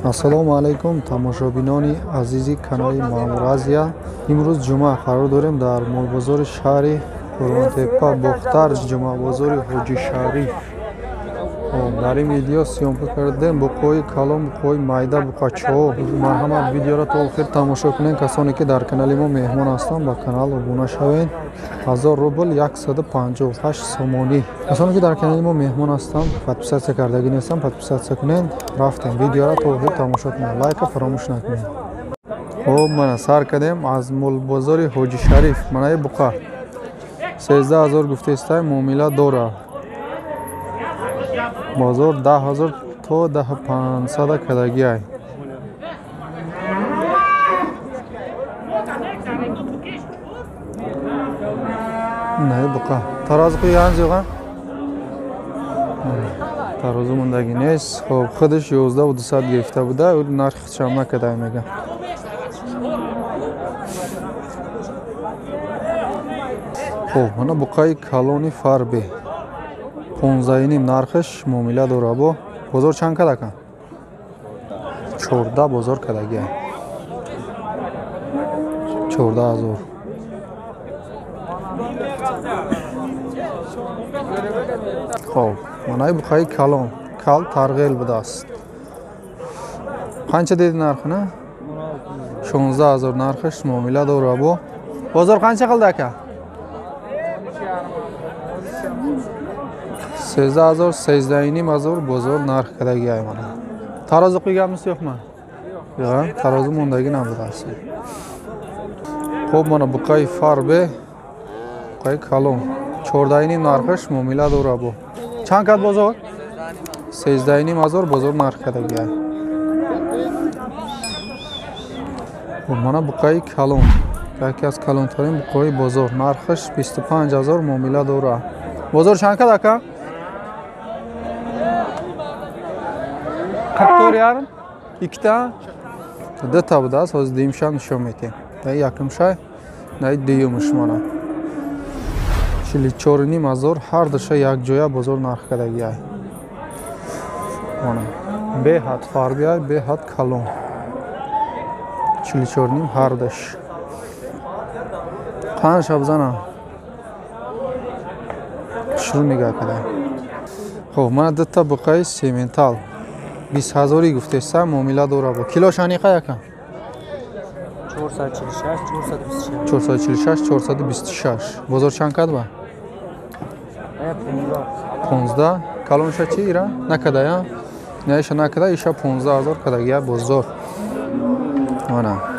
Ассалому алайкум тамошобинони азизи канали Мамуразия. Имрӯз ҷумъа қарор дорем дар молбозори шаҳри Қурбонтепа Бохтар ҷумъабозори Ҳоҷи Шариф. дар ин видео сёмка кардем буқои калон, буқои майда, буқачаҳо. Марҳамат, видеоро то охир тамошо кунед. Касоне ки дар канали мо меҳмон ҳастанд, ба канал обуна шавед. 1000 рубл 158 сомонӣ. Касоне ки дар канали мо меҳмон ҳастанд, подписатсия кардаги нестанд, подписатсия кунед. Рафтем. Видеоро то охир тамошо кунед. Лайка фаромӯш накунед. Хоб, мана сар кардем аз молбозори Ҳоҷи Шариф. Манаи буқа 13000 гуфтаистай муомила дора. Бозор 10000 то 10500 кадагиай. Не буқа. Тарозу қӯян зиға. Тарозу мундаги нест. Хоб, худаш 11200 гирифта буда, ӯ нархи худшам накадай мега. Хоб, мана буқаи калони фарбе. 15 нархиш муомила дора бо. Бозор чанд кадака? 14 бозор кадагиай. 14000. Хоб, манаи буқаи калон. Кал тарғел будааст. Қанча деди нархи на? 16000 нархиш муомила дора бо. Бозор қанча қилди ака? 13000 13500 бозор нарх кадагиай мана. Тарозу қӯйганмис ёқма? Yo'q, tarozi mundagi nabudasi. Xo'p, mana buqay farbe, buqay kalon. 14 narxish muomila dora bu. Chand kat bozor? 13000 bozor narxidagi. Xo'p, mana buqay kalon. Yoki az kalon to'ring buqay bozor. Narxish 25000 muomila dora. Bozor chand kat aka? 44 yarim. İkta da tabi da söz deyimşan nişometi. Da yakımşay da deyumuş mana. Şimdi çorini mazor her dışa yak joya bozor narx kadagi ay. Mana B hat farbi ay, B hat kalon. Şimdi çorini her dış. Qan shabzana. Şunu nigah kadar. Xo'p, mana datta buqay semental. 20000 гуфтеса муомила дора бо. Кило шаниқа яка? 446 426. 446 426. Бозор чанд кад ба? 15. Калонша чи ира? Накада я? Неша накада иша 15000 кадагия бозор. Мана.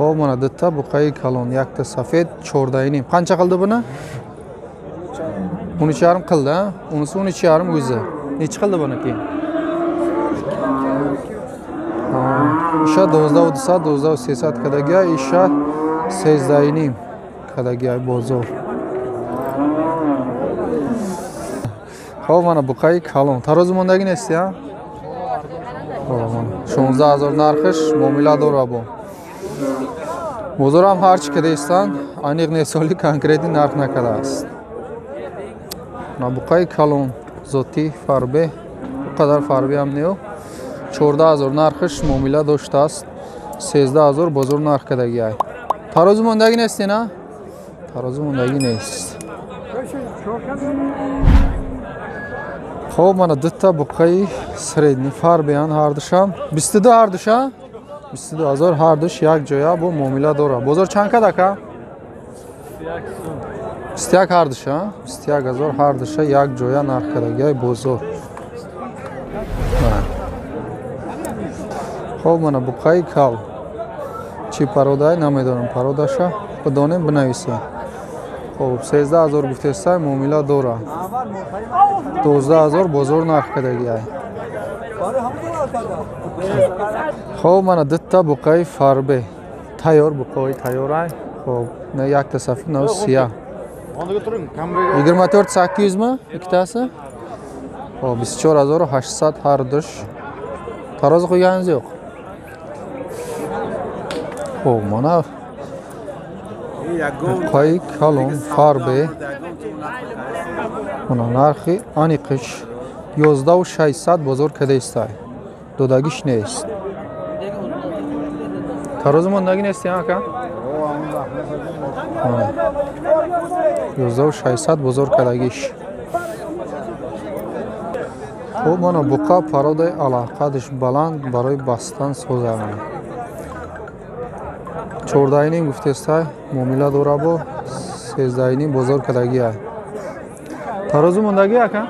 Xo'p, mana datta buqay kalon, yakta safed 14. Qancha qildi buni? 13,5 qildi, ha? Unisi 13,5 o'zi. Necha qildi buniki? Isha 12,300 kadaga, isha 13,5 kadaga bozor. Xo'p, mana buqay kalon. Tarozi mundagi nesti, ha? Xo'p, mana 16000 narxish muomila dora bu. Bozor ham har chi kadaysan, aniq nesoli konkretni narx nakada ast. Mana buqay kalon zoti farbe, bu qadar farbe ham ne yo'q. 14000 narxish muomila doshta ast. 13000 bozor narx kadagi ay. Tarozi mundagi nesti na? Tarozi mundagi nest. Xo'p, mana datta buqay sredni farbe han har disham. 22 har disha? 22000 har dish yak joya bu muomila dora. Bozor chand kad aka? 21 har dish, ha? 21000 har dish yak joya narx kadagi bozor. Xo'p, mana buqay kal. Chi paroday namedonam parodasha. Bidonem binavisi. Xo'p, 13000 guftesa muomila dora. 12000 bozor narx kadagi ay. Xo'p, mana datta buqay farbe. Tayyor buqay tayyor ay. Xo'p, ne yakta safi, ne siyah. 24800 mi ikkitasi? Xo'p, 24800 har dish. Tarozi qo'yganingiz yo'q. Xo'p, mana buqay kalon farbe Mana narxi aniqish 11600 bozor kadestay. Dodagish neist. Tarozi mondagi neist ya aka? 11600 bozor kadagish. خب mana buqa paroday alaqadish baland baroy bastan sozarman. 14 guftestay muomila dora bo 13 bozor kadagi ay. Tarozi mondagi aka?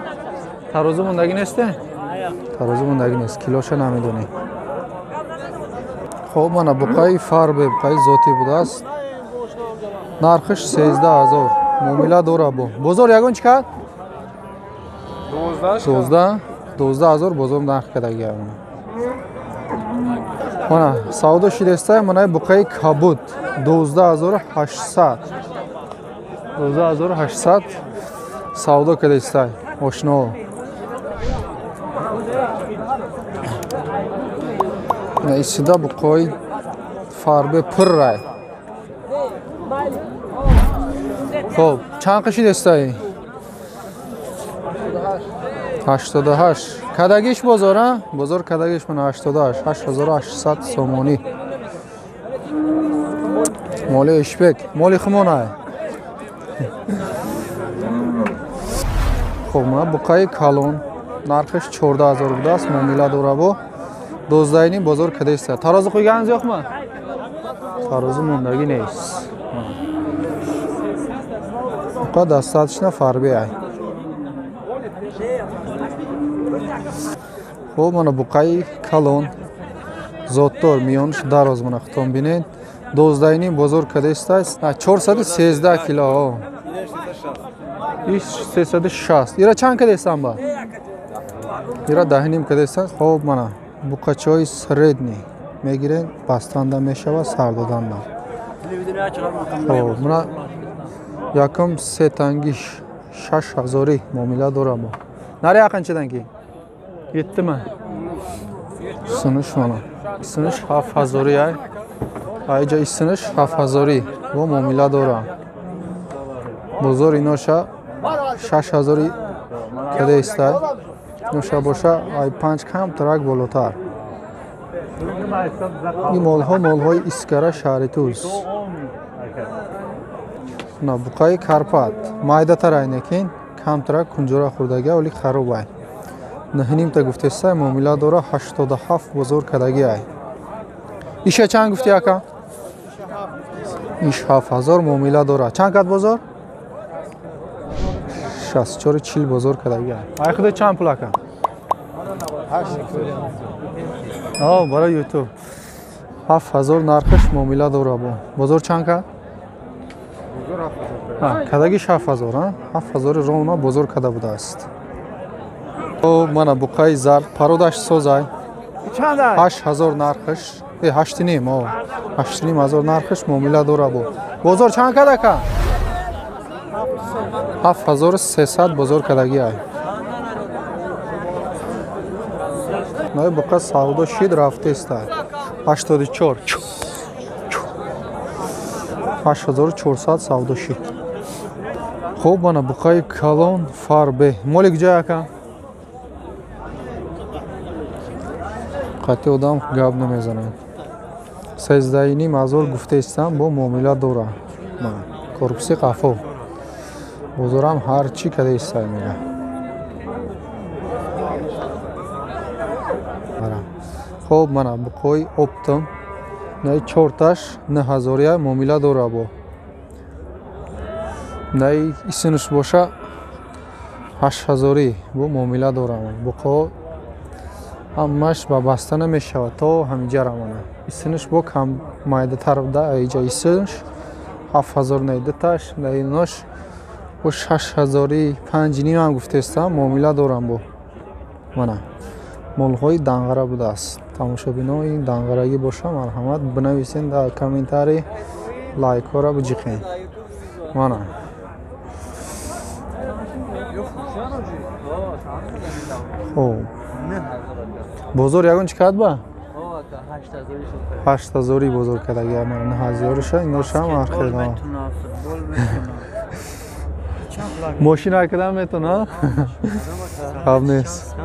Tarozi mondagi neste? Tarozi mondagi nest. Kilosha namidoni. خب mana buqai farbe buqai zoti budast. Narxish 13000. Muomila dora bo. Bozor yagon chikad? 12000 bozor narx kadagi ay. Mana savdo shidestay mana buqai kabud 12800. 12800 savdo kadestay. Oshno. Isida buqai farbe purray. Xo'p, chand qishi destay? 88. Kadagish bozor ha? Bozor kadagish mana 88, 8800 somoni. Moli ishbek, moli xmonay. Xo'p, mana buqai kalon narxish 14000 budast, muomila dora bo. 12 bozor kadestay. Tarozi qo'yganingiz yo'qmi? Tarozi mondagi neis. Buqa достаточно farbi ay. Xo'p, mana buqai kalon zotdor miyonish daroz mana xtom binin. 12 bozor kadestay. 413 kilo. Ish 360. Ira chand kadestan ba? Ира 10 kadestan. Xo'p, mana buqachoy sredniy megiren bastanda meshava sardodanda. Xo'p, mana yakam setangish 6000 muomila dora bo. Nari yaqinchidan keyin? Yetdimi? Isinish mana. Isinish 7000 ay. Ayja isinish 7000 bu muomila dora. Bozor inosha 6000 kadestay. Nosha bosha ay 5 kam tarak bolotar. این مالهای اسکره شهری توست. نه بقای کارپات مایده تراینه کن کم ترک کنجورا خوردگی ولی خراب ای. نهنیم تا گفته سه معامله داره 87 بزرگ کدگی ای. ایشه چند گفتی اکا؟ ایش 7000 معامله داره. چند کد بزرگ؟ 64 بزرگ کدگی ای. ای خود چند پول اکا؟ 8 برای یوتیوب 7000 نرخش معامله داره با. بزرگ چند کد؟ کدگیش 7000 ها؟ 7000 رونا بزرگ کده بوده است. او من بقای زر پرودش سوزای 8000 نرخش 8 نیم او 8 نیم هزار نرخش معامله داره با. بزرگ چند کده که؟ 7300 بزرگ کدگی ای. نه بقا سعودا شید رفته است 84 8400 سعودا شید. خوب من بقای کلان فاربه مالک جای که قطعی آدم گاب نمیزنه 13500 گفته استم با معامله داره من کورپسی قفو بزرگم هر چی کده استای میگه. خب من بقای اپتم نه چورتاش 9000 معامله داره با نه اسمش باشه 8000 با معامله داره بقا همش با بستن میشه تا همینجا روانه اسمش با کم مایده طرف ده ایجا اسمش 7000 نیده تاش ایناش با 6000 5 نیم هم گفته استم معامله دارم با منه مالهای دنگره بوده است. تماشابینان این دنگرگی باشه مرحمت بنویسین در کامنتاری لایک ها را بجیخین. مانا خب بزرگ یکون چقدر با؟ 8000 بزرگ کدگی من 9000 شه این روش هم آخر ماشین حرکت میتونه ها؟ خب نیست.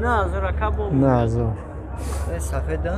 نه از رکب نه از اون. سفید